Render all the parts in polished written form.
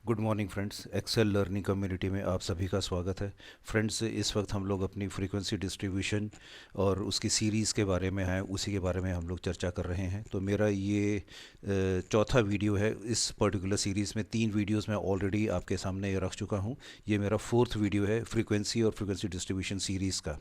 Good morning friends, Excel learning community में आप सभी का स्वागत है। फ्रेंड्स, इस वक्त हम लोग अपनी फ्रीक्वेंसी डिस्ट्रीब्यूशन और उसकी सीरीज़ के बारे में हैं, उसी के बारे में हम लोग चर्चा कर रहे हैं। तो मेरा ये चौथा वीडियो है इस पर्टिकुलर सीरीज़ में। 3 वीडियोस मैं ऑलरेडी आपके सामने रख चुका हूँ। ये मेरा फोर्थ वीडियो है फ्रीक्वेंसी और फ्रीक्वेंसी डिस्ट्रीब्यूशन सीरीज़ का।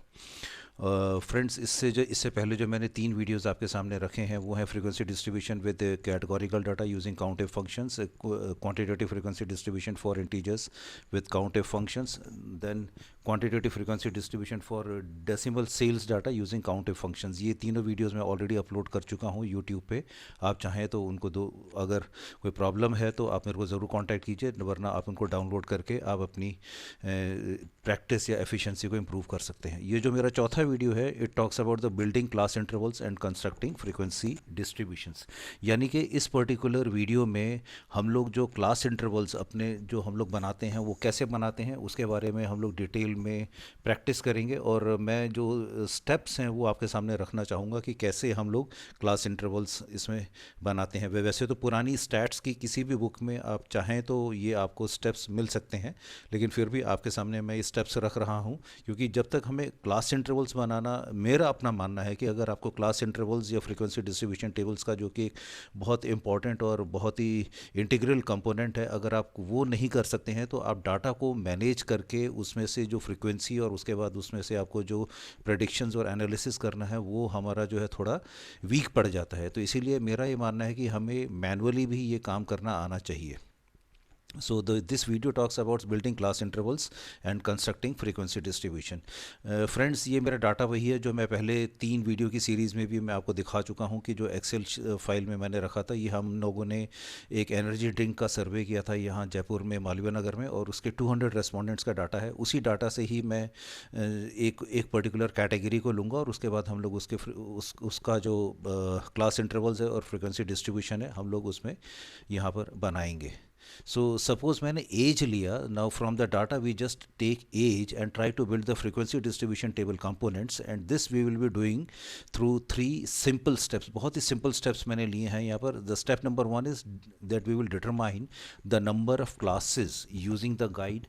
फ्रेंड्स, इससे पहले जो मैंने 3 वीडियोस आपके सामने रखे हैं वो हैं frequency distribution with categorical data using countif functions, quantitative frequency distribution for integers with countif functions, then quantitative frequency distribution for decimal cells data using countif functions. ये तीनों वीडियोस मैं ऑलरेडी अपलोड कर चुका हूँ यूट्यूब पे। आप चाहें तो उनको दो, अगर कोई प्रॉब्लम है तो आप मेरे को ज़रूर कांटेक्ट कीजिए, वरना आप उनको डाउनलोड करके आप अपनी प्रैक्टिस या एफिशिएंसी को इम्प्रूव कर सकते हैं। ये जो मेरा चौथा वीडियो है, it talks about the building class intervals and constructing frequency distributions. यानी कि इस पर्टिकुलर वीडियो में हम लोग जो क्लास इंटरवल्स अपने जो हम लोग बनाते हैं वो कैसे बनाते हैं उसके बारे में हम लोग डिटेल में प्रैक्टिस करेंगे। और मैं जो स्टेप्स हैं वो आपके सामने रखना चाहूँगा कि कैसे हम लोग क्लास इंटरवल्स इसमें बनाते हैं। वैसे तो पुरानी स्टैट्स की किसी भी बुक में आप चाहें तो ये आपको स्टेप्स मिल सकते हैं, लेकिन फिर भी आपके सामने मैं ये स्टेप्स रख रहा हूँ, क्योंकि जब तक हमें क्लास इंटरवल्स बनाना, मेरा अपना मानना है कि अगर आपको क्लास इंटरवल्स या फ्रीक्वेंसी डिस्ट्रीब्यूशन टेबल्स का जो कि बहुत इंपॉर्टेंट और बहुत ही इंटीग्रल कंपोनेंट है, अगर आप वो नहीं कर सकते हैं तो आप डाटा को मैनेज करके उसमें से जो फ्रीक्वेंसी और उसके बाद उसमें से आपको जो प्रेडिक्शंस और एनालिसिस करना है वो हमारा जो है थोड़ा वीक पड़ जाता है। तो इसीलिए मेरा ये मानना है कि हमें मैनुअली भी ये काम करना आना चाहिए। So this video talks about building class intervals and constructing frequency distribution. Friends, ये मेरा डाटा वही है जो मैं पहले 3 वीडियो की सीरीज़ में भी मैं आपको दिखा चुका हूँ कि जो एक्सेल फाइल में मैंने रखा था। ये हम लोगों ने एक एनर्जी ड्रिंक का सर्वे किया था यहाँ जयपुर में, मालवीय नगर में, और उसके 200 रेस्पोंडेंट्स का डाटा है। उसी डाटा से ही मैं एक एक पर्टिकुलर कैटेगरी को लूँगा और उसके बाद हम लोग उसका जो क्लास इंटरवल्स है और फ्रिक्वेंसी डिस्ट्रीब्यूशन है हम लोग उसमें यहाँ पर बनाएंगे। So suppose मैंने एज लिया, now from the data we just take age and try to build the frequency distribution table components, and this we will be doing through 3 simple steps. बहुत ही simple steps मैंने लिए हैं यहाँ पर. The step number 1 is that we will determine the number of classes using the guide.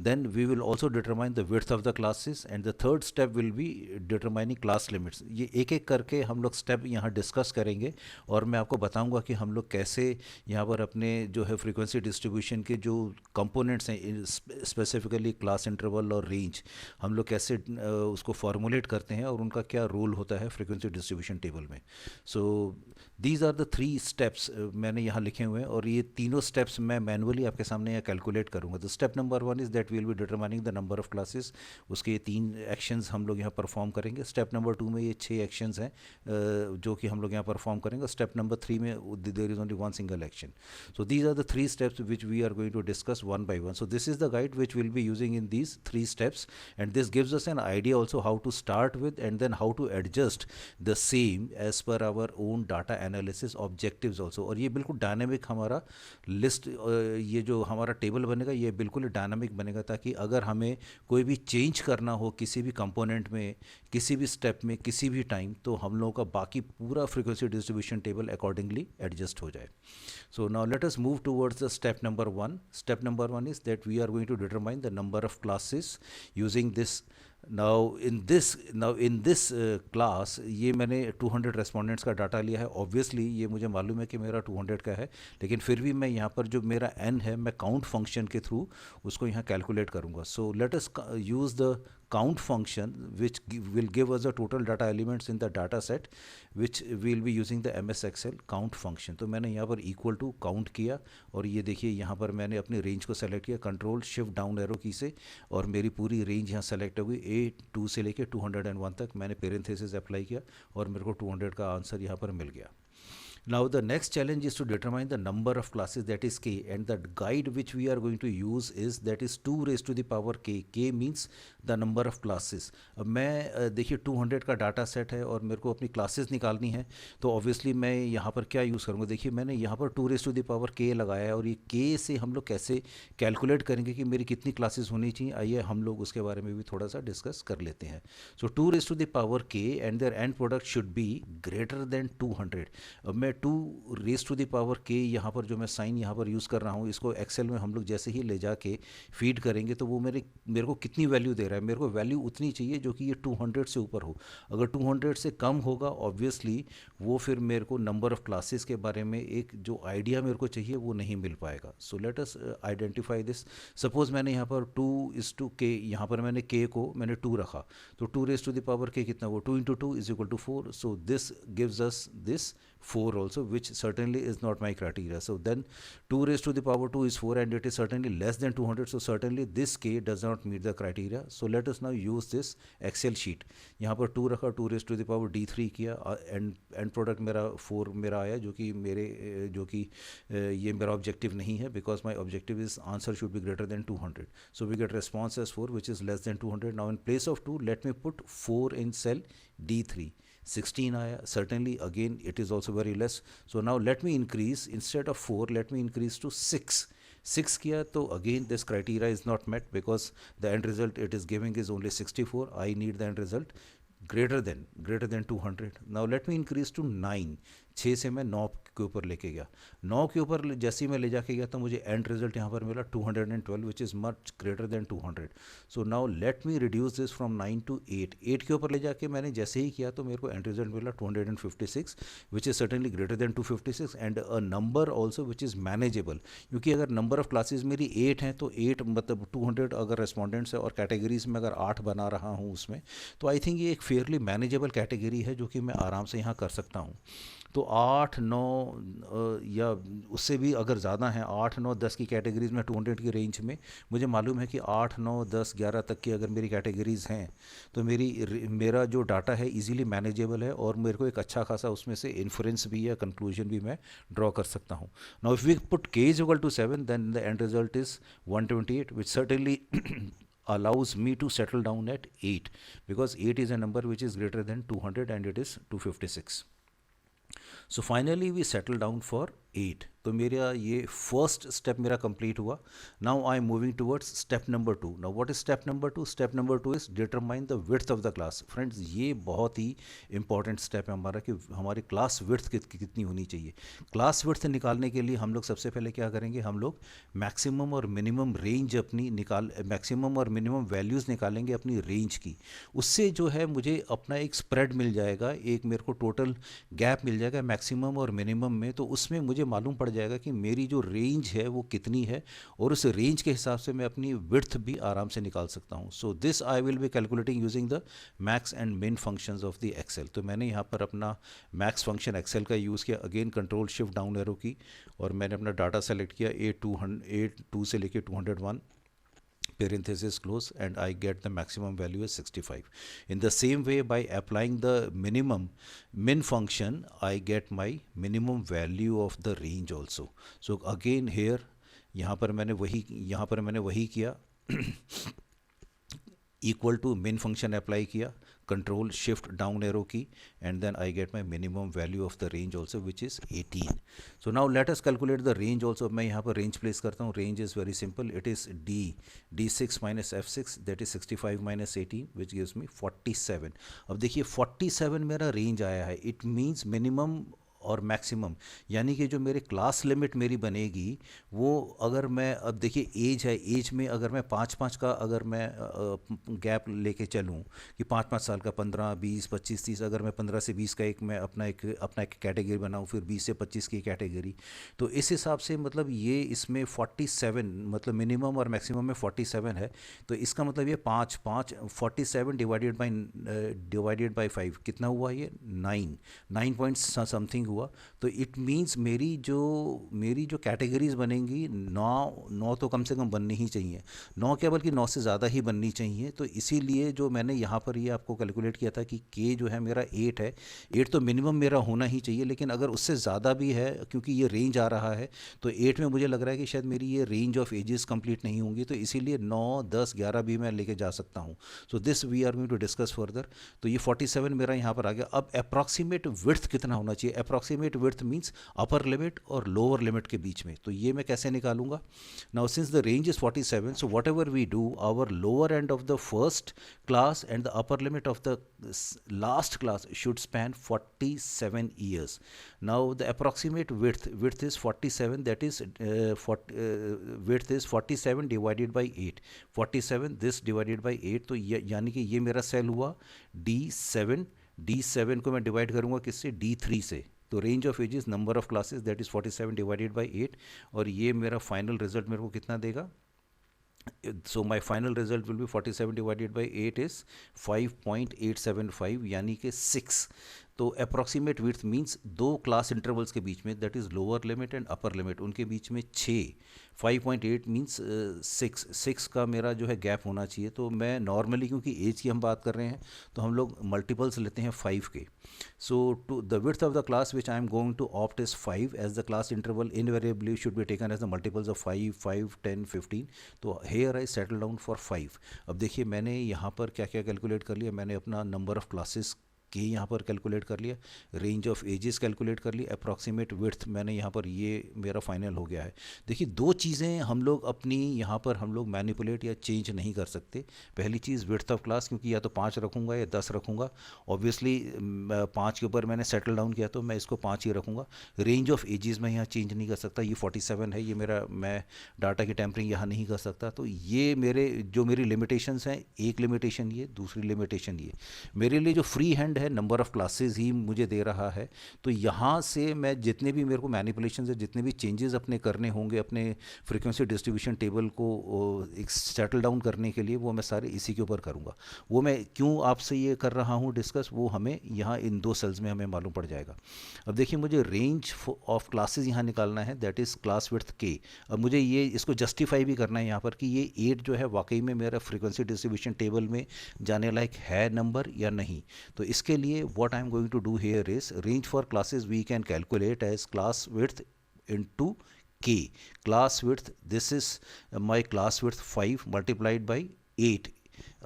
Then we will also determine the width of the classes, and the third step will be determining class limits. ये एक एक करके हम लोग step यहाँ discuss करेंगे और मैं आपको बताऊंगा कि हम लोग कैसे यहाँ पर अपने जो है फ्रीक्वेंसी डिस्ट्रीब्यूशन के जो कंपोनेंट्स हैं, स्पेसिफिकली क्लास इंटरवल और रेंज, हम लोग कैसे उसको फॉर्मुलेट करते हैं और उनका क्या रोल होता है फ्रीक्वेंसी डिस्ट्रीब्यूशन टेबल में। So these are the 3 steps मैंने यहाँ लिखे हुए हैं, और ये तीनों स्टेप्स मैं मैनुअली आपके सामने यहाँ कैलकुलेट करूँगा। तो step number 1 is that we will be determining the number of classes. उसके ये 3 एक्शंस हम लोग यहाँ परफॉर्म करेंगे। स्टेप नंबर 2 में ये 6 एक्शंस हैं जो कि हम लोग यहाँ परफॉर्म करेंगे। स्टेप नंबर 3 में there is only 1 single action. So these are the 3 steps which we are going to discuss one by one. So this is the guide which we'll be using in these 3 steps, and this gives us an idea also how to start with and then how to adjust the same as per our own data analysis objectives also. और ये बिल्कुल dynamic हमारा list, ये जो हमारा table बनेगा ये बिल्कुल डायनामिक बनेगा, ताकि अगर हमें कोई भी चेंज करना हो किसी भी कंपोनेंट में, किसी भी स्टेप में, किसी भी टाइम, तो हम लोगों का बाकी पूरा frequency distribution table accordingly adjust हो जाए। So now let us move towards the step number 1. Step number 1 is that we are going to determine the number of classes using this. Now in this class, ये मैंने 200 respondents का data लिया है। Obviously ये मुझे मालूम है कि मेरा 200 का है, लेकिन फिर भी मैं यहाँ पर जो मेरा n है मैं काउंट फंक्शन के थ्रू उसको यहाँ कैलकुलेट करूँगा। So let us use the count function which will give us the total data elements in the data set, which will be using the MS Excel count function. तो मैंने यहाँ पर equal to count किया, और ये देखिए यहाँ पर मैंने अपनी रेंज को सेलेक्ट किया कंट्रोल शिफ्ट डाउन एरो की से, और मेरी पूरी रेंज यहाँ सेलेक्ट हो गई। A2 से लेके 201 तक मैंने पेरेंथेसिस अप्लाई किया और मेरे को 200 का आंसर यहाँ पर मिल गया। Now the next challenge is to determine the number of classes, that is k, and the guide which we are going to use is that is 2 raised to the power k. K means the number of classes. अब मैं देखिए 200 का data set है और मेरे को अपनी classes निकालनी है, तो ऑब्वियसली मैं यहाँ पर क्या यूज़ करूँगा। देखिए मैंने यहाँ पर 2 raise to the power k लगाया है, और ये k से हम लोग कैसे कैलकुलेट करेंगे कि मेरी कितनी क्लासेस होनी चाहिए, आइए हम लोग उसके बारे में भी थोड़ा सा डिस्कस कर लेते हैं। So 2 raise to the power k and their end product should be greater than 200। अब मैं मैं 2 raise to the power k यहाँ पर जो मैं साइन यहाँ पर यूज़ कर रहा हूँ, इसको एक्सेल में हम लोग जैसे ही ले जाके फीड करेंगे तो वो मेरे को कितनी वैल्यू दे रहा है, मेरे को वैल्यू उतनी चाहिए जो कि ये 200 से ऊपर हो। अगर 200 से कम होगा ऑब्वियसली वो फिर मेरे को नंबर ऑफ़ क्लासेस के बारे में एक जो आइडिया मेरे को चाहिए वो नहीं मिल पाएगा। So let us identify this. Suppose मैंने यहाँ पर 2:k, यहाँ पर मैंने k को मैंने 2 रखा, तो 2 raise to the power k कितना, वो 2 × 2 = 4. So this gives us this 4 also, which certainly is not my criteria. So then 2 raised to the power 2 is 4 and it is certainly less than 200. So certainly this k does not meet the criteria. So let us now use this Excel sheet. यहाँ पर 2 रखा, 2 raised to the power d3 किया, and product मेरा 4 मेरा आया, जो कि ये मेरा ऑब्जेक्टिव नहीं है, because my objective is answer should be greater than 200. So we get response as 4 which is less than 200. Now in place of 2 let me put 4 in cell D3. 16 आया, certainly again it is also very less. So now let me increase, instead of 4 let me increase to 6. 6 किया तो again this criteria is not met because the end result it is giving is only 64. I need the end result greater than 200. Now let me increase to 9. 6 से मैं 9 के ऊपर लेके गया, 9 के ऊपर जैसे ही मैं ले जाके गया तो मुझे एंड रिजल्ट यहाँ पर मिला 212 which is much greater than 200. So now let me reduce this from 9 to 8. 8 के ऊपर ले जाके मैंने जैसे ही किया तो मेरे को एंड रिजल्ट मिला 256 विच is certainly greater then 256 and a number also which is manageable. क्योंकि अगर नंबर ऑफ क्लासेज मेरी 8 हैं तो 8 मतलब 200 अगर रेस्पॉन्डेंट्स है और कैटेगरीज में अगर 8 बना रहा हूँ उसमें, तो आई थिंक ये एक फेयरली मैनेजेबल कैटेगरी है जो कि मैं आराम से यहाँ कर सकता हूँ. तो 8, 9 या उससे भी अगर ज़्यादा हैं, 8, 9, 10 की कैटेगरीज़ में 200 की रेंज में मुझे मालूम है कि 8, 9, 10, 11 तक की अगर मेरी कैटेगरीज़ हैं तो मेरा जो डाटा है इजीली मैनेजेबल है और मेरे को एक अच्छा खासा उसमें से इन्फ्रेंस भी या कंक्लूजन भी मैं ड्रॉ कर सकता हूँ. Now if we put k = 7 then the end result is 128 which certainly allows me to settle down at 8 because 8 is a number which is greater than 200 and it is 256. So finally we settle down for 8. तो मेरा ये first step मेरा complete हुआ. Now I am moving towards step number 2. Now what is step number 2? Step number 2 is determine the width of the class. Friends ये बहुत ही important step है हमारा कि हमारी क्लास विड्थ कितनी होनी चाहिए. क्लास विड्थ निकालने के लिए हम लोग सबसे पहले क्या करेंगे, हम लोग मैक्सिमम और मिनिमम रेंज अपनी मैक्सिमम और मिनिमम वैल्यूज़ निकालेंगे अपनी रेंज की. उससे जो है मुझे अपना एक स्प्रेड मिल जाएगा, एक मेरे को टोटल गैप मिल जाएगा मैक्सिमम और मिनिमम में. तो उसमें मुझे मालूम पड़ जाएगा कि मेरी जो रेंज है वो कितनी है और उस रेंज के हिसाब से मैं अपनी विड्थ भी आराम से निकाल सकता हूँ. So this I will be calculating using the max and मिन फंक्शंस ऑफ द एक्सेल. तो मैंने यहाँ पर अपना मैक्स फंक्शन एक्सेल का यूज़ किया, again control shift down arrow की, और मैंने अपना डाटा सेलेक्ट किया A2 से लेके 201 parenthesis close and I get the maximum value is 65. In the same way, by applying the min function, I get my minimum value of the range also. So again here यहाँ पर मैंने वही किया equal to min function apply किया, control shift down arrow key, and then I get my minimum value of the range also which is 18. So now let us calculate the range also. मैं यहाँ पर range place करता हूँ. Range is very simple, it is D6 minus F6 that is 65 minus 18 which gives me 47. अब देखिए 47 मेरा range आया है. इट मीन्स मिनिमम और मैक्सिमम, यानी कि जो मेरे क्लास लिमिट मेरी बनेगी वो, अगर मैं अब देखिए एज है, एज में अगर मैं 5-5 का अगर मैं गैप लेके चलूँ कि 5-5 साल का, 15, 20, 25, 30, अगर मैं 15 से 20 का मैं अपना एक कैटेगरी बनाऊँ, फिर 20 से 25 की कैटेगरी, तो इस हिसाब से मतलब ये इसमें 47 मतलब मिनिमम और मैक्सिमम में 47 है. तो इसका मतलब ये 47 डिवाइडेड बाई 5 कितना हुआ, ये 9 पॉइंट समथिंग हुआ. तो इट मींस मेरी जो कैटेगरीज बनेंगी 9 तो कम से कम बननी ही चाहिए. 9 क्या बल्कि 9 से ज़्यादा ही बननी चाहिए. तो इसीलिए जो मैंने यहाँ पर ये आपको कैलकुलेट किया था कि k जो है मेरा 8 है, 8 तो मिनिमम मेरा होना ही चाहिए, लेकिन अगर उससे ज़्यादा भी है क्योंकि ये रेंज आ रहा है तो 8 में मुझे लग रहा है कि शायद मेरी ये रेंज ऑफ एजेस कंप्लीट नहीं होंगी, तो इसीलिए 9, 10, 11 भी मैं लेके जा सकता हूँ. So this we are going to discuss further. तो ये 47 मेरा यहाँ पर आ गया. अब अप्रॉक्सीमेट विड्थ कितना होना चाहिए, approximate width means upper limit और लोअर लिमिट के बीच में, तो ये मैं कैसे निकालूंगा? Now since the range is 47, so whatever we do, our lower end of the first class and the upper limit of the last class should span 47 years. Now the approximate width is 47, that is width is 47 divided by 8, 47 this divided by 8, तो यानी कि ये मेरा cell हुआ D7, D7 को मैं divide करूँगा किससे? D3 से, तो range of ages number of classes that is 47 divided by 8, और ये मेरा फाइनल रिजल्ट मेरे को कितना देगा? So my final result will be 47 divided by 8 is 5.875 यानी कि 6. तो अप्रॉक्सीमेट विड्थ मीन्स दो क्लास इंटरवल्स के बीच में, that is lower limit and upper limit, उनके बीच में 6, 5.8 मीन्स 6 का मेरा जो है गैप होना चाहिए. तो मैं नॉर्मली, क्योंकि एज की हम बात कर रहे हैं, तो हम लोग मल्टीपल्स लेते हैं 5 के. So to the width of the class which I am going to opt is 5 as the class interval invariably should be taken as the multiples of 5, 5, 10, 15. तो here I settle down for 5. अब देखिए मैंने यहाँ पर क्या क्या calculate कर लिया. मैंने अपना नंबर ऑफ क्लासेस के यहाँ पर कैलकुलेट कर लिया, रेंज ऑफ एजेस कैलकुलेट कर लिया, अप्रॉक्सीमेट विड्थ मैंने यहाँ पर, ये मेरा फाइनल हो गया है. देखिए दो चीज़ें हम लोग अपनी यहाँ पर हम लोग मैनिपुलेट या चेंज नहीं कर सकते. पहली चीज़ विड्थ ऑफ क्लास, क्योंकि या तो 5 रखूँगा या 10 रखूँगा. ऑब्वियसली 5 के ऊपर मैंने सेटल डाउन किया तो मैं इसको 5 ही रखूँगा. रेंज ऑफ एजेस मैं यहाँ चेंज नहीं कर सकता, ये 47 है, ये मेरा, मैं डाटा की टैम्परिंग यहाँ नहीं कर सकता. तो ये मेरे जो मेरी लिमिटेशंस हैं, एक लिमिटेशन ये, दूसरी लिमिटेशन ये. मेरे लिए जो फ्री हैंड है, नंबर ऑफ क्लासेस ही मुझे दे रहा है. तो यहाँ से मैं जितने भी मेरे को मैनिपुलेशन है, जितने भी चेंजेस अपने करने होंगे अपने फ्रीक्वेंसी डिस्ट्रीब्यूशन टेबल को एक सेटल डाउन करने के लिए, वो मैं सारे इसी के ऊपर करूँगा. वो मैं क्यों आपसे ये कर रहा हूँ डिस्कस, वो हमें यहाँ इन दो सेल्स में हमें मालूम पड़ जाएगा. अब देखिए मुझे रेंज ऑफ क्लासेस यहाँ निकालना है, दैट इज़ क्लास विड्थ के. अब मुझे ये इसको जस्टिफाई भी करना है यहाँ पर कि ये 8 जो है वाकई में मेरा फ्रीक्वेंसी डिस्ट्रीब्यूशन टेबल में जाने लायक है नंबर या नहीं. तो इसके लिए what I am going to do here is range for classes we can calculate as class width into k. Class width, this is my class width 5 multiplied by 8.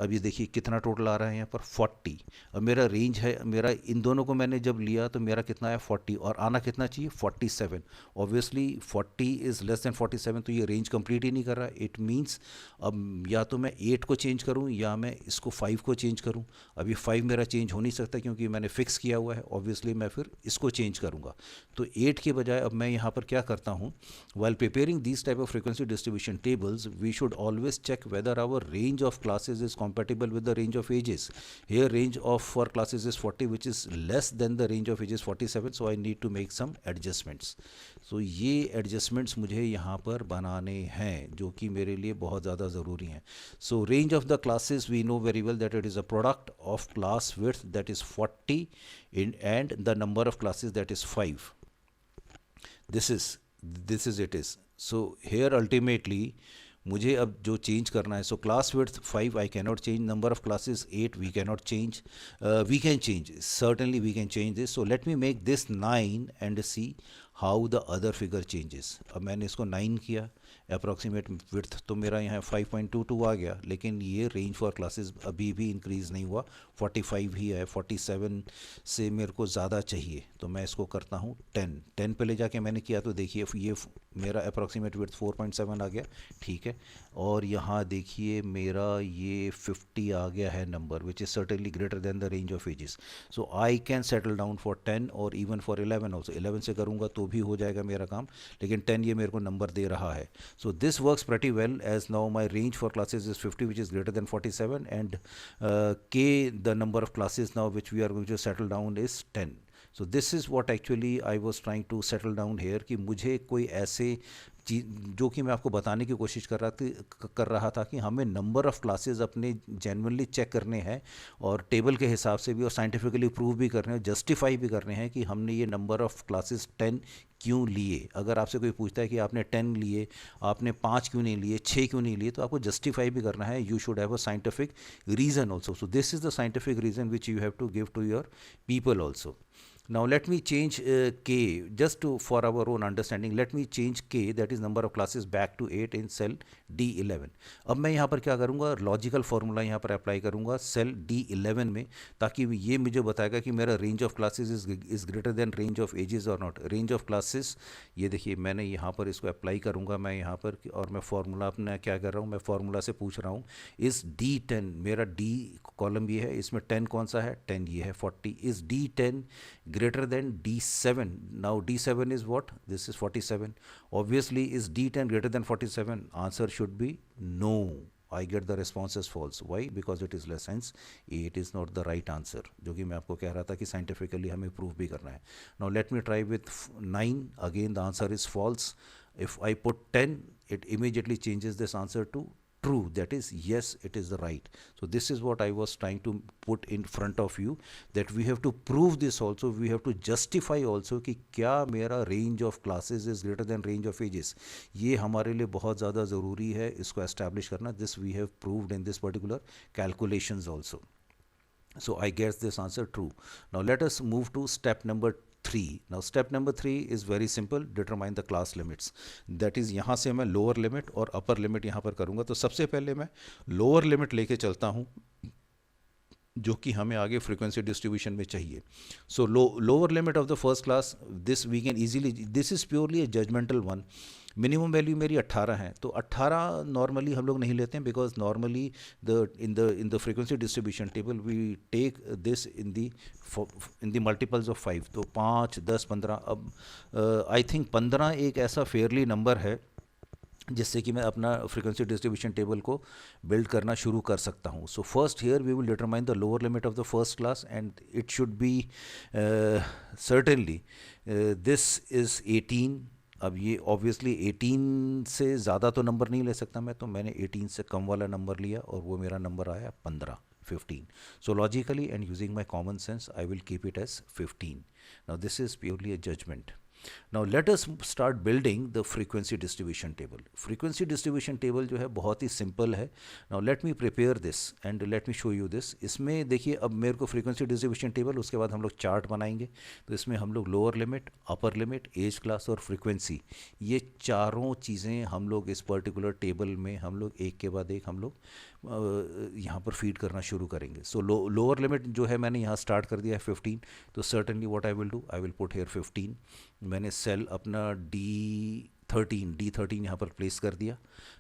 अब ये देखिए कितना टोटल आ रहा है यहाँ पर 40. अब मेरा रेंज है, मेरा इन दोनों को मैंने जब लिया तो मेरा कितना है 40, और आना कितना चाहिए 47. ऑब्वियसली 40 इज़ लेस दैन 47, तो ये रेंज कंप्लीट ही नहीं कर रहा. इट मीन्स अब या तो मैं 8 को चेंज करूँ या मैं इसको 5 को चेंज करूँ. अब ये 5 मेरा चेंज हो नहीं सकता क्योंकि मैंने फिक्स किया हुआ है. ऑब्वियसली मैं फिर इसको चेंज करूँगा. तो 8 के बजाय अब मैं यहाँ पर क्या करता हूँ, while preparing this type of frequency distribution tables we should always check whether our range of classes is compatible with the range of ages. Here range of for classes is 40, which is less than the range of ages 47, so I need to make some adjustments. So ये adjustments मुझे यहाँ पर बनाने हैं जो कि मेरे लिए बहुत ज़्यादा ज़रूरी हैं. So range of the classes we know very well that it is a product of class width that is 40 and the number of classes that is 5. This is it is. So here ultimately मुझे अब जो change करना है, so class width 5 I can not change, number of classes 8 we can not change, we can change, certainly we can change this. So let me make this 9 and see how the other figure changes. अब मैंने इसको 9 किया, approximate width तो मेरा यहाँ 5.22 आ गया, लेकिन ये रेंज फॉर क्लासेस अभी भी इंक्रीज़ नहीं हुआ, 45 ही है. 47 से मेरे को ज़्यादा चाहिए, तो मैं इसको करता हूँ 10 पे ले जाके मैंने किया तो देखिए ये मेरा अप्रॉक्सीमेट विड्थ 4.7 आ गया, ठीक है. और यहाँ देखिए मेरा ये 50 आ गया है number, which is certainly greater than the range of ages. So I can settle down for 10 और इवन फॉर 11 ऑल्सो. 11 से करूँगा तो भी हो जाएगा मेरा काम, लेकिन 10 ये मेरे को नंबर दे रहा है. So this works pretty well, as now my range for classes is 50, which is greater than 47, and k, the number of classes now which we are going to settle down is 10. So this is what actually I was trying to settle down here, कि मुझे कोई ऐसे चीज जो कि मैं आपको बताने की कोशिश कर रहा था कि हमें नंबर ऑफ़ क्लासेस अपने जेन्युइनली चेक करने हैं और टेबल के हिसाब से भी और साइंटिफिकली प्रूव भी करने हैं, जस्टिफाई भी करने हैं कि हमने ये नंबर ऑफ़ क्लासेस 10 क्यों लिए. अगर आपसे कोई पूछता है कि आपने 10 लिए, आपने 5 क्यों नहीं लिए, 6 क्यों नहीं लिए, तो आपको जस्टिफाई भी करना है. You should have a scientific reason also. So this is the scientific reason which you have to give to your people also. Now let me change k just to for our own understanding. Let me change k, that is number of classes, back to 8 in cell D11. अब मैं यहाँ पर क्या करूँगा, logical formula यहाँ पर apply करूँगा cell D11 में, ताकि ये मुझे बताएगा कि मेरा range of classes is greater than range of ages और नॉट। रेंज ऑफ क्लासेस, ये देखिए मैंने यहाँ पर इसको अप्लाई करूँगा मैं यहाँ पर, और मैं फार्मूला अपना क्या कर रहा हूँ, मैं फार्मूला से पूछ रहा हूँ इस D10, मेरा D कॉलम ये है, इसमें 10 कौन सा है, 10 ये है, 40 is D10 greater than D7. Now D7 is what? This is 47. Obviously, is D10 greater than 47? Answer should be no. I get the response as false. Why? Because it is less. Hence, it is not the right answer. जो कि मैं आपको कह रहा था कि scientifically हमें prove भी करना है. Now let me try with 9. Again, the answer is false. If I put 10, it immediately changes this answer to true, that is yes, it is the right. So this is what I was trying to put in front of you, that we have to prove this also, we have to justify also कि क्या मेरा range of classes is greater than range of ages. ये हमारे लिए बहुत ज़्यादा ज़रूरी है इसको establish करना. This we have proved in this particular calculations also. So I guess this answer true. Now let us move to step number 3. Now step number 3 is very simple. Determine the class limits. That is, यहाँ से मैं lower limit और upper limit यहाँ पर करूँगा. तो सबसे पहले मैं lower limit लेके चलता हूँ, जो कि हमें आगे फ्रीक्वेंसी डिस्ट्रीब्यूशन में चाहिए. So lower limit of the first class, this we can easily, this is purely a judgemental one. Minimum value मेरी 18 है, तो 18 नॉर्मली हम लोग नहीं लेते हैं, because normally the frequency distribution table we take this in the multiples of 5. तो 5, 10, 15. अब आई थिंक 15 एक ऐसा फेयरली नंबर है जिससे कि मैं अपना फ्रीक्वेंसी डिस्ट्रीब्यूशन टेबल को बिल्ड करना शुरू कर सकता हूँ. So first here we will determine the lower limit of the first class, and it should be certainly this is 18. अब ये ऑब्वियसली 18 से ज़्यादा तो नंबर नहीं ले सकता मैं, तो मैंने 18 से कम वाला नंबर लिया और वो मेरा नंबर आया 15, 15. So logically and using my common sense, I will keep it as 15. Now this is purely a judgment. Now let us start building the frequency distribution table. Frequency distribution table जो है बहुत ही simple है. Now let me prepare this and let me show you this. इसमें देखिए अब मेरे को frequency distribution table, उसके बाद हम लोग चार्ट बनाएंगे. तो इसमें हम लोग lower limit, upper limit, age class और फ्रीक्वेंसी, ये चारों चीज़ें हम लोग इस पर्टिकुलर टेबल में हम लोग एक के बाद एक हम लोग यहाँ पर फीड करना शुरू करेंगे. सो लोअर लिमिट जो है मैंने यहाँ स्टार्ट कर दिया है 15. तो certainly what I will do, I will put here 15. मैंने सेल अपना D13 यहाँ पर प्लेस कर दिया.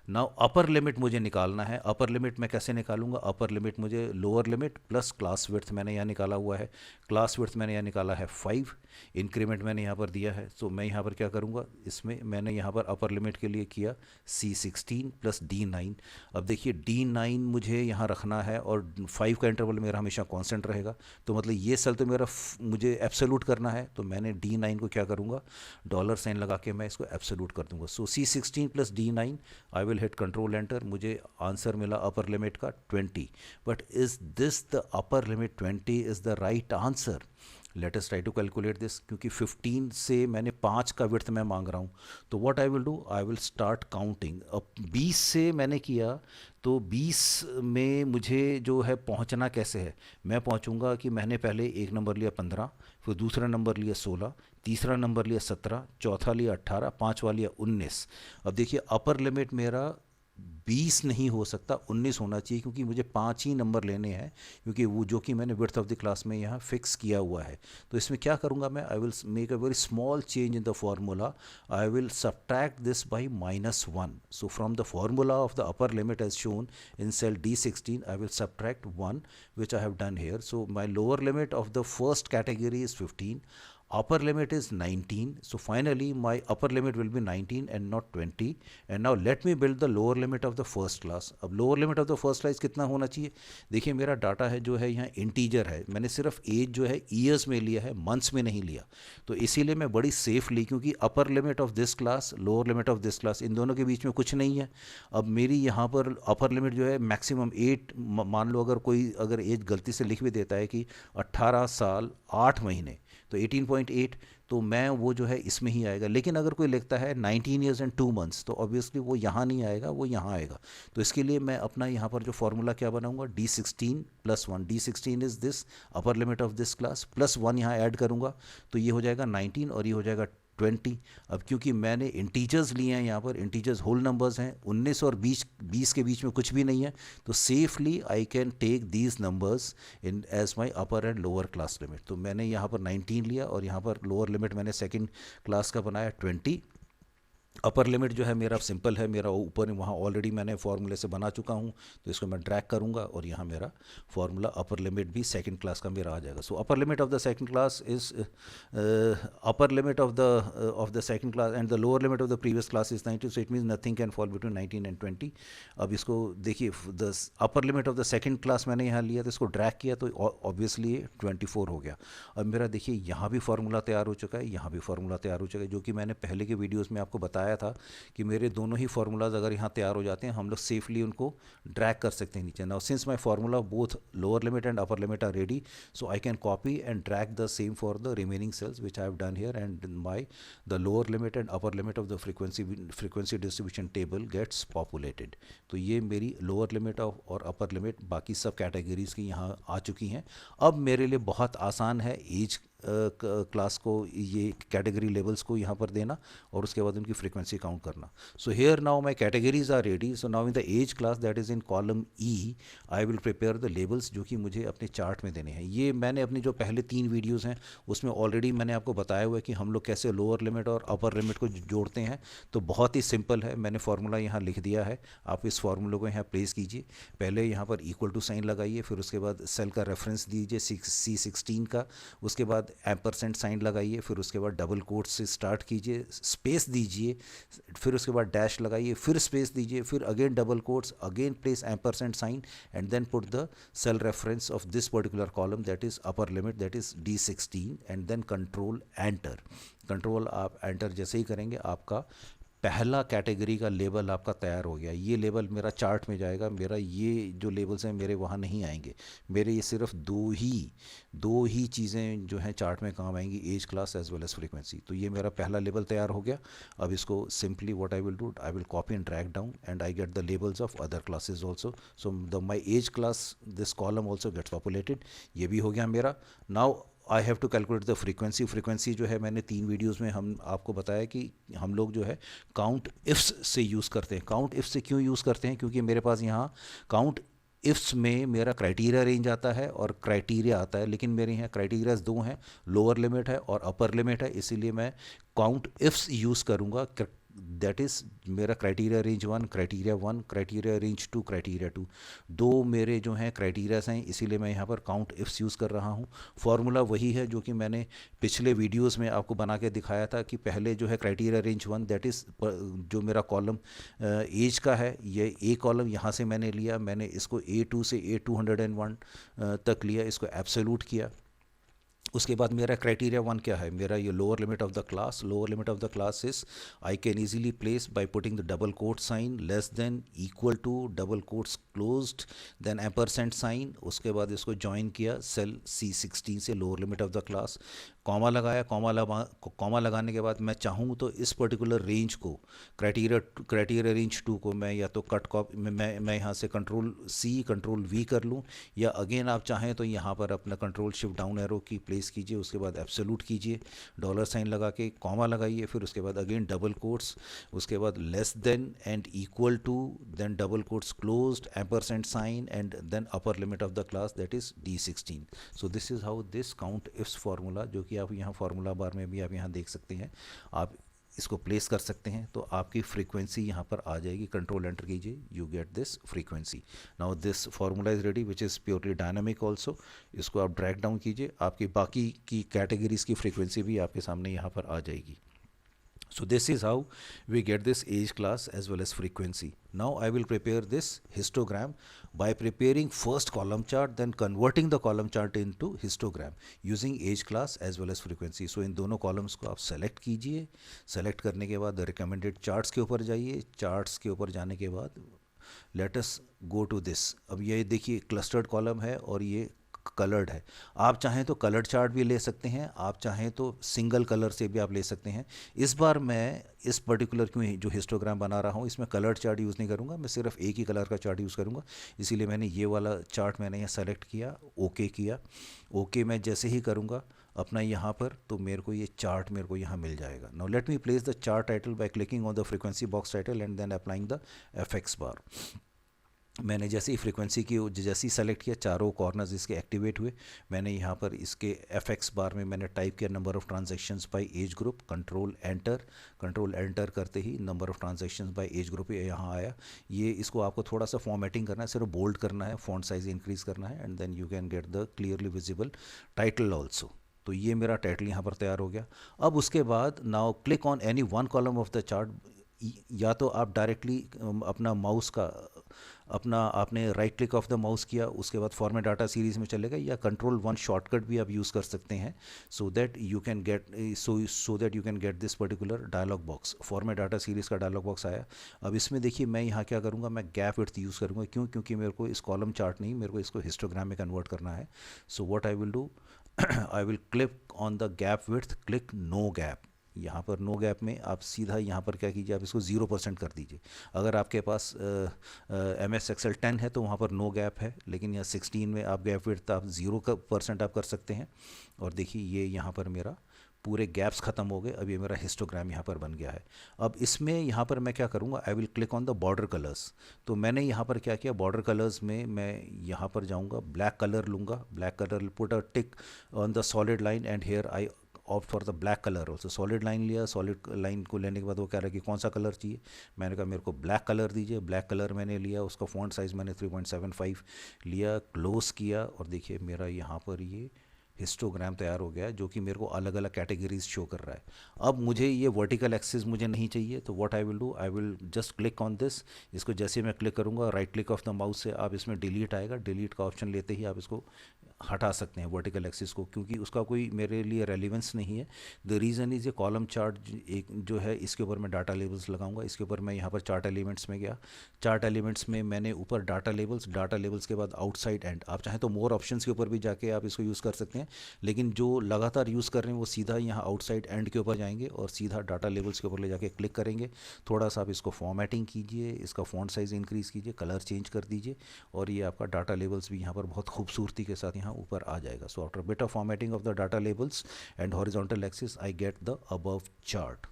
नाउ अपर लिमिट मुझे निकालना है. अपर लिमिट मैं कैसे निकालूंगा, अपर लिमिट मुझे lower limit plus class width मैंने यहाँ निकाला हुआ है. क्लास विड्थ मैंने यहाँ निकाला है 5, इंक्रीमेंट मैंने यहाँ पर दिया है. तो मैं यहाँ पर क्या करूँगा, इसमें मैंने यहाँ पर अपर लिमिट के लिए किया C16 प्लस D9. अब देखिए D9 मुझे यहाँ रखना है और 5 का इंटरवल मेरा हमेशा कांस्टेंट रहेगा. तो मतलब ये सेल तो मेरा मुझे एब्सोल्यूट करना है, तो मैंने D9 को क्या करूँगा, डॉलर साइन लगा के मैं इसको एब्सोल्यूट कर दूँगा. So C16 plus D9, I will hit control enter. मुझे आंसर मिला अपर लिमिट का 20. But is this the upper limit 20 is the right answer? Let us try to calculate this. क्योंकि 15 से मैंने 5 का विड्थ मैं मांग रहा हूँ, तो what I will do, I will start counting. अब 20 से मैंने किया, तो 20 में मुझे जो है पहुँचना कैसे है, मैं पहुँचूँगा कि मैंने पहले एक नंबर लिया 15, फिर दूसरा नंबर लिया 16, तीसरा नंबर लिया 17, चौथा लिया 18, पाँचवा लिया 19. अब देखिए अपर लिमिट मेरा 20 नहीं हो सकता, 19 होना चाहिए, क्योंकि मुझे 5 ही नंबर लेने हैं, क्योंकि वो जो कि मैंने विड्थ ऑफ द क्लास में यहाँ फिक्स किया हुआ है. तो इसमें क्या करूँगा मैं, I will make a very small change in the formula. I will subtract this by -1. So from the formula of the upper limit as shown in cell D16, I will subtract 1, which I have done here. So my lower limit of the first category is 15. Upper limit is 19. So finally my upper limit will be 19 and not 20. And now let me build the lower limit of the first class. अब lower limit of the first class कितना होना चाहिए, देखिए मेरा data है जो है यहाँ इंटीजर है. मैंने सिर्फ एज जो है ईयर्स में लिया है, मंथ्स में नहीं लिया. तो इसीलिए मैं बड़ी सेफ ली, क्योंकि upper limit of this class, lower limit of this class, इन दोनों के बीच में कुछ नहीं है. अब मेरी यहाँ पर अपर लिमिट जो है मैक्सिमम 8, मान लो अगर एज गलती से लिख भी देता है कि 18 साल 8 महीने, तो 18.8, तो मैं वो जो है इसमें ही आएगा। लेकिन अगर कोई लिखता है 19 ईयर्स एंड 2 मंथ्स, तो ऑब्वियसली वो यहाँ नहीं आएगा, वो यहाँ आएगा। तो इसके लिए मैं अपना यहाँ पर जो फॉर्मूला क्या बनाऊंगा, D16+1, D16 is this upper limit of this class, +1 यहाँ ऐड करूँगा, तो ये हो जाएगा 19 और ये हो जाएगा 20। अब क्योंकि मैंने इंटीजर्स लिए हैं, यहाँ पर इंटीजर्स होल नंबर्स हैं, 19 और 20 के बीच में कुछ भी नहीं है, तो safely I can take these numbers in as my upper and lower class limit. तो मैंने यहाँ पर 19 लिया और यहाँ पर लोअर लिमिट मैंने सेकंड क्लास का बनाया 20। अपर लिमिट जो है मेरा सिंपल है, मेरा ऊपर वहाँ ऑलरेडी मैंने फार्मूले से बना चुका हूँ, तो इसको मैं ड्रैग करूँगा और यहाँ मेरा फार्मूला अपर लिमिट भी सेकंड क्लास का मेरा आ जाएगा। So upper limit of the second class is upper limit of the second class and the lower limit of the previous class is 90, so it means nothing can fall between 19 and 20। अब इसको देखिए, the upper limit of the second class मैंने यहाँ लिया, तो इसको drag किया तो ऑब्वियसली 24 हो गया। अब मेरा देखिए यहाँ भी फार्मूला तैयार हो चुका है, यहाँ भी फार्मूला तैयार हो चुका है, जो कि मैंने पहले के वीडियोज़ में आपको बताया था कि मेरे दोनों ही फार्मूलाज अगर यहाँ तैयार हो जाते हैं, हम लोग सेफली उनको ड्रैग कर सकते हैं नीचे। Now since my formula both lower limit and upper limit are ready, so I can copy and drag the same for the remaining cells which I have done here, and my the lower limit and upper limit of the frequency distribution table gets populated. तो ये मेरी lower limit of और upper limit बाकी सब categories की यहाँ आ चुकी हैं। अब मेरे लिए बहुत आसान है एज क्लास को, ये कैटेगरी लेवल्स को यहाँ पर देना और उसके बाद उनकी फ्रीक्वेंसी काउंट करना। So here now my categories are ready. So now in the age class that is in column E, I will prepare the labels जो कि मुझे अपने चार्ट में देने हैं। ये मैंने अपनी जो पहले 3 वीडियोज़ हैं उसमें ऑलरेडी मैंने आपको बताया हुआ है कि हम लोग कैसे लोअर लिमिट और अपर लिमिट को जोड़ते हैं। तो बहुत ही सिंपल है, मैंने फार्मूला यहाँ लिख दिया है, आप इस फार्मूले को यहाँ प्लेस कीजिए। पहले यहाँ पर इक्वल टू साइन लगाइए, फिर उसके बाद सेल का रेफरेंस दीजिए C16 का, उसके बाद एम्परसेंट साइन लगाइए, फिर उसके बाद डबल कोट से स्टार्ट कीजिए, स्पेस दीजिए, फिर उसके बाद डैश लगाइए, फिर स्पेस दीजिए, फिर again double quotes, again place ampersand sign and then put the cell reference of this particular column that is upper limit, that is D16, and then control enter. Control आप enter जैसे ही करेंगे आपका पहला category का label आपका तैयार हो गया। ये लेबल मेरा चार्ट में जाएगा, मेरा ये जो लेबल्स हैं मेरे वहाँ नहीं आएंगे, मेरे ये सिर्फ दो ही चीज़ें जो हैं चार्ट में काम आएंगी, age class as well as frequency. तो ये मेरा पहला लेबल तैयार हो गया। अब इसको simply what I will do, I will copy and drag down and I get the labels of other classes also. So the my age class this column also gets populated. ये भी हो गया मेरा। Now I have to calculate the frequency. Frequency जो है मैंने 3 videos में हम आपको बताया कि हम लोग जो है काउंट इफ्स से यूज़ करते हैं। काउंट इफ्स से क्यों यूज़ करते हैं, क्योंकि मेरे पास यहाँ काउंट इफ्स में मेरा क्राइटेरिया रेंज आता है और क्राइटेरिया आता है, लेकिन मेरे यहाँ क्राइटेरियाज 2 हैं, लोअर लिमिट है और अपर लिमिट है, इसीलिए मैं काउंट इफ्स यूज़ करूँगा। दैट इज़ मेरा criteria range 1, criteria 1, criteria range 2, criteria 2, 2 मेरे जो हैं क्राइटेरियाज हैं, इसीलिए मैं यहाँ पर काउंट इफ्स यूज़ कर रहा हूँ। फार्मूला वही है जो कि मैंने पिछले वीडियोस में आपको बना के दिखाया था कि पहले जो है क्राइटेरिया रेंज 1, दैट इज़ जो मेरा कॉलम एज का है, ये ए कॉलम यहाँ से मैंने लिया, मैंने इसको A2 से A201 तक लिया, इसको एब्सोल्यूट किया। उसके बाद मेरा क्राइटेरिया 1 क्या है, मेरा ये lower limit of the class. Lower limit of the class is I can easily place by putting the double quote sign, less than, equal to, double quotes closed, then ampersand sign, उसके बाद इसको join किया cell C16 से, lower limit of the class, comma लगाया। Comma लगाने के बाद मैं चाहूँ तो इस पर्टिकुलर रेंज को, क्राइटेरिया रेंज 2 को मैं या तो कट कॉपी मैं यहाँ से Ctrl+C Ctrl+V कर लूँ, या अगेन आप चाहें तो यहाँ पर अपना Ctrl+Shift+Down एरो की प्लेस कीजिए, उसके बाद एब्सोल्यूट कीजिए, डॉलर साइन लगा के कॉमा लगाइए, फिर उसके बाद अगेन डबल कोट्स, उसके बाद less than and equal to, then double quotes closed, ampersand sign, and then upper limit of the class that is D16। So this is how this count ifs formula, जो कि आप यहाँ formula बार में भी आप यहाँ देख सकते हैं, आप इसको प्लेस कर सकते हैं, तो आपकी फ्रीक्वेंसी यहाँ पर आ जाएगी। कंट्रोल एंटर कीजिए, you get this frequency. Now this formula is ready which is purely dynamic also. इसको आप ड्रैग डाउन कीजिए, आपकी बाकी की कैटेगरीज की फ्रीक्वेंसी भी आपके सामने यहाँ पर आ जाएगी। So this is how we get this age class as well as frequency. Now I will prepare this histogram by preparing first column chart, then converting the column chart into histogram using age class as well as frequency. So इन दोनों columns को आप select कीजिए, select करने के बाद recommended charts के ऊपर जाइए, charts के ऊपर जाने के बाद let us go to this। अब ये देखिए clustered column है और ये कलर्ड है। आप चाहें तो कलर्ड चार्ट भी ले सकते हैं, आप चाहें तो सिंगल कलर से भी आप ले सकते हैं। इस बार मैं इस पर्टिकुलर क्यों जो हिस्टोग्राम बना रहा हूँ इसमें कलर्ड चार्ट यूज़ नहीं करूँगा, मैं सिर्फ एक ही कलर का चार्ट यूज़ करूँगा। इसीलिए मैंने ये वाला चार्ट मैंने यहाँ सेलेक्ट किया, ओके किया। ओके मैं जैसे ही करूँगा अपना यहाँ पर, तो मेरे को ये चार्ट मेरे को यहाँ मिल जाएगा। Now let me place the chart title by clicking on the frequency box title and then applying the FX bar. मैंने जैसे ही फ्रीक्वेंसी की जैसे ही सेलेक्ट किया, चारों कॉर्नर्स इसके एक्टिवेट हुए। मैंने यहाँ पर इसके एफएक्स बार में मैंने टाइप किया number of transactions by age group, control enter करते ही number of transactions by age group ये यहाँ आया। ये इसको आपको थोड़ा सा फॉर्मेटिंग करना है, सिर्फ बोल्ड करना है, फॉन्ट साइज इंक्रीज करना है, and then you can get the clearly visible title also. तो ये मेरा टाइटल यहाँ पर तैयार हो गया। अब उसके बाद now click on any one column of the chart. या तो आप डायरेक्टली अपना माउस का अपना आपने right click of the mouse किया, उसके बाद फॉर्मेट डाटा सीरीज़ में चलेगा, या कंट्रोल 1 शॉर्टकट भी आप यूज़ कर सकते हैं, so that you can get this particular dialog box. Format data series का डायलॉग बॉक्स आया। अब इसमें देखिए मैं यहाँ क्या करूँगा, मैं गैप विड्थ यूज़ करूँगा। क्यों? क्योंकि मेरे को इस कॉलम चार्ट नहीं, मेरे को इसको हिस्टोग्राम में कन्वर्ट करना है। So what I will do, I will click on the gap width, click no gap. यहाँ पर नो गैप में आप सीधा यहाँ पर क्या कीजिए, आप इसको 0% कर दीजिए। अगर आपके पास MS Excel 10 है तो वहाँ पर नो गैप है, लेकिन यहाँ 16 में आप गैप विड्थ आप 0% आप कर सकते हैं। और देखिए ये यहाँ पर मेरा पूरे गैप्स ख़त्म हो गए। अब ये मेरा हिस्टोग्राम यहाँ पर बन गया है। अब इसमें यहाँ पर मैं क्या करूँगा, आई will click on the border colours. तो मैंने यहाँ पर क्या किया, बॉर्डर कलर्स में मैं यहाँ पर जाऊँगा, ब्लैक कलर लूँगा, black colour, put a tick on the solid line and here I opt for the black colour also. Solid line लिया, सॉलिड लाइन को लेने के बाद वो कह रहा है कि कौन सा कलर चाहिए। मैंने कहा मेरे को ब्लैक कलर दीजिए, ब्लैक कलर मैंने लिया। उसका फॉन्ट साइज़ मैंने 3.75 लिया, क्लोज किया, और देखिए मेरा यहाँ पर ये हिस्टोग्राम तैयार हो गया है, जो कि मेरे को अलग अलग कैटेगरीज शो कर रहा है। अब मुझे ये वर्टिकल एक्सिस मुझे नहीं चाहिए, तो what I will do, I will just click on this. इसको जैसे मैं क्लिक करूँगा, right click of the mouse से आप इसमें डिलीट आएगा, डिलीट का ऑप्शन लेते ही आप इसको हटा सकते हैं वर्टिकल एक्सिस को, क्योंकि उसका कोई मेरे लिए रेलिवेंस नहीं है। द रीज़न इज़ ये कॉलम चार्ट एक जो है, इसके ऊपर मैं डाटा लेबल्स लगाऊंगा। इसके ऊपर मैं यहाँ पर चार्ट एलिमेंट्स में गया, चार्ट एलिमेंट्स में मैंने ऊपर डाटा लेबल्स के बाद आउटसाइड एंड। आप चाहें तो मोर ऑप्शंस के ऊपर भी जाके आप इसको यूज़ कर सकते हैं, लेकिन जो लगातार यूज़ कर रहे हैं वो सीधा यहाँ आउटसाइड एंड के ऊपर जाएंगे और सीधा डाटा लेबल्स के ऊपर ले जाके क्लिक करेंगे। थोड़ा सा आप इसको फॉर्मेटिंग कीजिए, इसका फॉन्ट साइज़ इंक्रीज़ कीजिए, कलर चेंज कर दीजिए, और ये आपका डाटा लेबल्स भी यहाँ पर बहुत खूबसूरती के साथ यहाँ ऊपर आ जाएगा। So after bit of formatting of the data labels and horizontal axis, I get the above chart.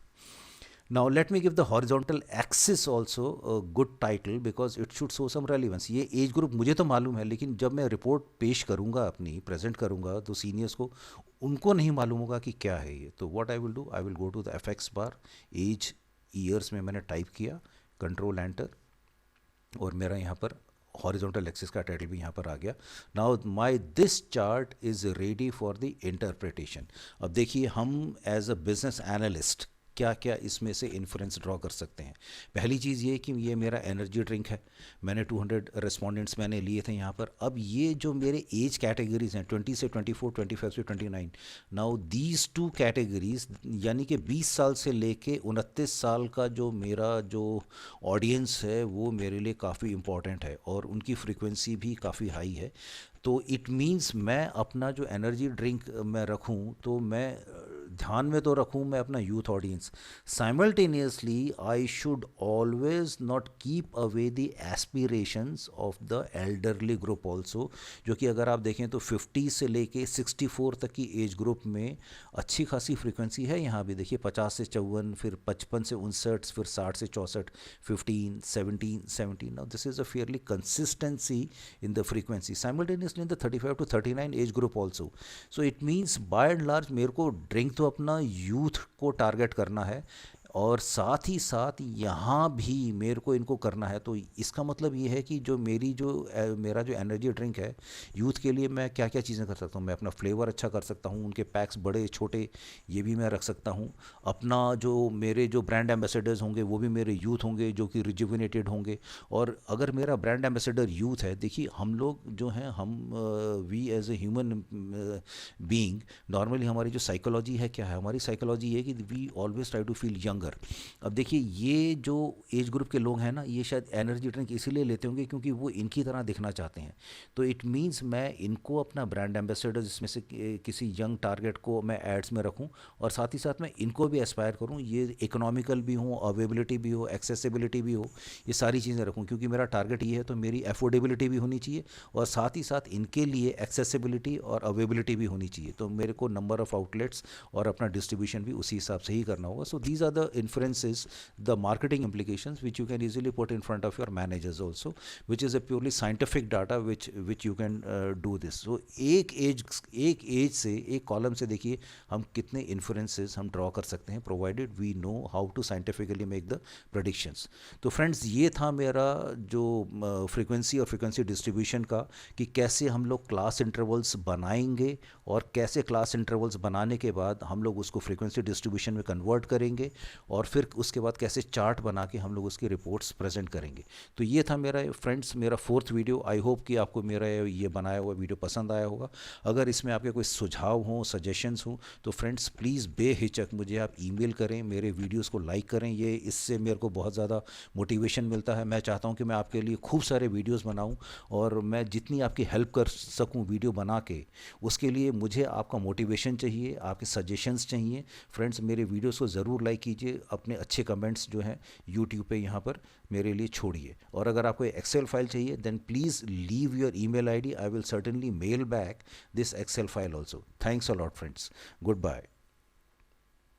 Now let me give the horizontal axis also a good title because it should show some relevance. ये age group मुझे तो मालूम है, लेकिन जब मैं report पेश करूँगा अपनी प्रेजेंट करूँगा तो सीनियर्स को उनको नहीं मालूम होगा कि क्या है ये। तो what I will do, I will go to the FX bar, age years में मैंने टाइप किया, कंट्रोल एंटर, और मेरा यहाँ पर हॉरिजॉन्टल एक्सिस का टाइटल भी यहाँ पर आ गया। Now my this chart is ready for the interpretation. अब देखिए हम एज अ बिजनेस एनालिस्ट क्या क्या इसमें से इन्फ्रेंस ड्रॉ कर सकते हैं। पहली चीज़ ये कि ये मेरा एनर्जी ड्रिंक है, मैंने 200 रिस्पोंडेंट्स मैंने लिए थे यहाँ पर। अब ये जो मेरे एज कैटेगरीज हैं 20 से 24, 25 से 29, नाउ दीज टू कैटेगरीज यानी कि 20 साल से लेके 29 साल का जो मेरा जो ऑडियंस है वो मेरे लिए काफ़ी इम्पॉर्टेंट है और उनकी फ्रीक्वेंसी भी काफ़ी हाई है। तो इट मीन्स मैं अपना जो एनर्जी ड्रिंक मैं रखूं तो मैं ध्यान में तो रखूं मैं अपना youth audience, simultaneously I should always not keep away the aspirations of the elderly group also, जो कि अगर आप देखें तो 50 से लेके 64 तक की एज ग्रुप में अच्छी खासी फ्रीक्वेंसी है। यहाँ भी देखिए 50 से 54, फिर 55 से 59, फिर 60 से 64, 15, 17, 17। Now this is a fairly consistency in the frequency simultaneously in the 35 to 39 age group also. So it means by and large मेरे को ड्रिंक तो अपना यूथ को टारगेट करना है और साथ ही साथ यहाँ भी मेरे को इनको करना है। तो इसका मतलब ये है कि जो मेरा जो एनर्जी ड्रिंक है यूथ के लिए मैं क्या क्या चीज़ें कर सकता हूँ। मैं अपना फ्लेवर अच्छा कर सकता हूँ, उनके पैक्स बड़े छोटे ये भी मैं रख सकता हूँ। अपना जो मेरे जो ब्रांड एम्बेसडर्स होंगे वो भी मेरे यूथ होंगे जो कि रिजुविनेटेड होंगे। और अगर मेरा ब्रांड एम्बेसडर यूथ है, देखिए हम लोग जो हैं हम we as a human being normally हमारी जो साइकोलॉजी है क्या है, हमारी साइकोलॉजी ये है कि we always try to feel young younger. अब देखिए ये जो एज ग्रुप के लोग हैं ना, ये शायद एनर्जी ड्रिंक इसीलिए लेते होंगे क्योंकि वो इनकी तरह दिखना चाहते हैं। तो इट मीन्स मैं इनको अपना ब्रांड एम्बेसडर जिसमें से किसी यंग टारगेट को मैं एड्स में रखूं, और साथ ही साथ मैं इनको भी एस्पायर करूं, ये इकोनॉमिकल भी हो, अवेलेबिलिटी भी हो, एक्सेसिबिलिटी भी हो, ये सारी चीज़ें रखूं क्योंकि मेरा टारगेट ये है। तो मेरी अफोर्डेबिलिटी भी होनी चाहिए और साथ ही साथ इनके लिए एक्सेसिबिलिटी और अवेलेबिलिटी भी होनी चाहिए। तो मेरे को नंबर ऑफ़ आउटलेट्स और अपना डिस्ट्रीब्यूशन भी उसी हिसाब से ही करना होगा। So these are the influences, the marketing implications which you can easily put in front of your managers also, which is a purely scientific data which you can do this. So एक as से, एक column से देखिए हम कितने influences हम draw कर सकते हैं, provided we know how to scientifically make the predictions. तो फ्रेंड्स ये था मेरा जो फ्रीक्वेंसी और फ्रीक्वेंसी डिस्ट्रीब्यूशन का, कि कैसे हम लोग क्लास इंटरवल्स बनाएंगे और कैसे क्लास इंटरवल्स बनाने के बाद हम लोग उसको फ्रीक्वेंसी डिस्ट्रीब्यूशन में कन्वर्ट करेंगे और फिर उसके बाद कैसे चार्ट बना के हम लोग उसकी रिपोर्ट्स प्रेजेंट करेंगे। तो ये था मेरा फ्रेंड्स मेरा 4th वीडियो। आई होप कि आपको मेरा ये बनाया हुआ वीडियो पसंद आया होगा। अगर इसमें आपके कोई सुझाव हों, सजेशंस हों, तो फ्रेंड्स प्लीज़ बेहिचक मुझे आप ईमेल करें, मेरे वीडियोस को लाइक करें। ये इससे मेरे को बहुत ज़्यादा मोटिवेशन मिलता है। मैं चाहता हूँ कि मैं आपके लिए खूब सारे वीडियोज़ बनाऊँ और मैं जितनी आपकी हेल्प कर सकूँ वीडियो बना के, उसके लिए मुझे आपका मोटिवेशन चाहिए, आपके सजेशंस चाहिए। फ्रेंड्स मेरे वीडियोस को ज़रूर लाइक कीजिए, अपने अच्छे कमेंट्स जो हैं यूट्यूब पे यहाँ पर मेरे लिए छोड़िए। और अगर आपको एक्सेल फाइल चाहिए then please leave your email ID, I will certainly mail back this Excel file also. Thanks a lot friends, good bye.